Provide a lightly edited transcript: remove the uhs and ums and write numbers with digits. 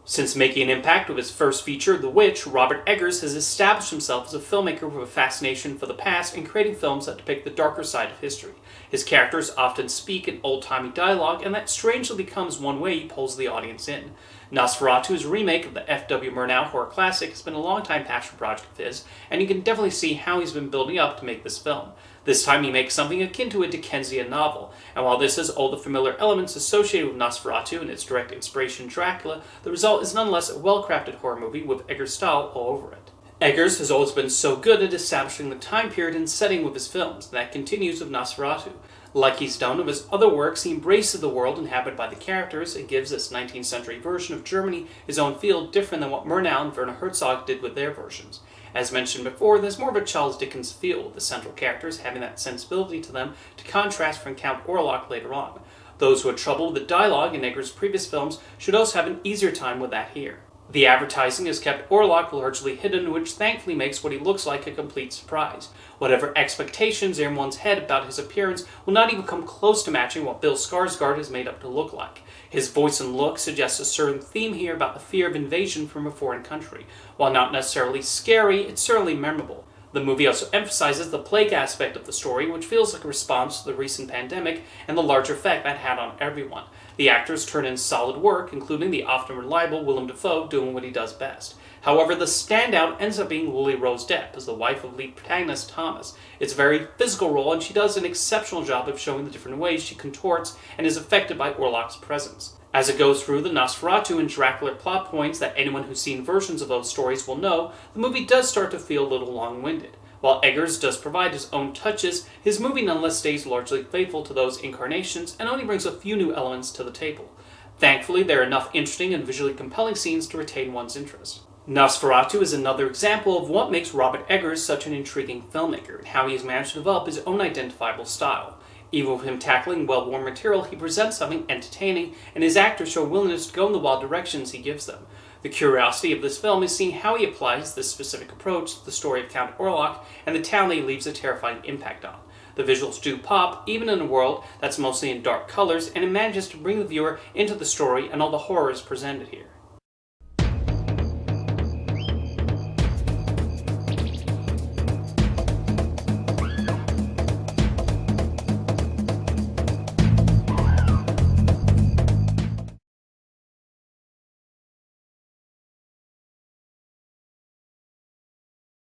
Since making an impact with his first feature, The Witch, Robert Eggers has established himself as a filmmaker with a fascination for the past and creating films that depict the darker side of history. His characters often speak in old-timey dialogue, and that strangely becomes one way he pulls the audience in. Nosferatu's remake of the F.W. Murnau horror classic has been a long-time passion project of his, and you can definitely see how he's been building up to make this film. This time he makes something akin to a Dickensian novel, and while this has all the familiar elements associated with Nosferatu and its direct inspiration Dracula, the result is nonetheless a well-crafted horror movie with Eggers' style all over it. Eggers has always been so good at establishing the time period and setting with his films, and that continues with Nosferatu. Like he's done with his other works, he embraces the world inhabited by the characters and gives this 19th century version of Germany his own feel different than what Murnau and Werner Herzog did with their versions. As mentioned before, there's more of a Charles Dickens feel, with the central characters having that sensibility to them to contrast from Count Orlok later on. Those who had trouble with the dialogue in Eggers' previous films should also have an easier time with that here. The advertising has kept Orlok largely hidden, which thankfully makes what he looks like a complete surprise. Whatever expectations are in one's head about his appearance will not even come close to matching what Bill Skarsgård is made up to look like. His voice and look suggest a certain theme here about the fear of invasion from a foreign country. While not necessarily scary, it's certainly memorable. The movie also emphasizes the plague aspect of the story, which feels like a response to the recent pandemic and the larger effect that had on everyone. The actors turn in solid work, including the often reliable Willem Dafoe doing what he does best. However, the standout ends up being Lily Rose Depp as the wife of lead protagonist Thomas. It's a very physical role, and she does an exceptional job of showing the different ways she contorts and is affected by Orlok's presence. As it goes through the Nosferatu and Dracula plot points that anyone who's seen versions of those stories will know, the movie does start to feel a little long-winded. While Eggers does provide his own touches, his movie nonetheless stays largely faithful to those incarnations and only brings a few new elements to the table. Thankfully, there are enough interesting and visually compelling scenes to retain one's interest. Nosferatu is another example of what makes Robert Eggers such an intriguing filmmaker, and how he has managed to develop his own identifiable style. Even with him tackling well-worn material, he presents something entertaining, and his actors show a willingness to go in the wild directions he gives them. The curiosity of this film is seeing how he applies this specific approach to the story of Count Orlok and the town that he leaves a terrifying impact on. The visuals do pop, even in a world that's mostly in dark colors, and it manages to bring the viewer into the story and all the horrors presented here.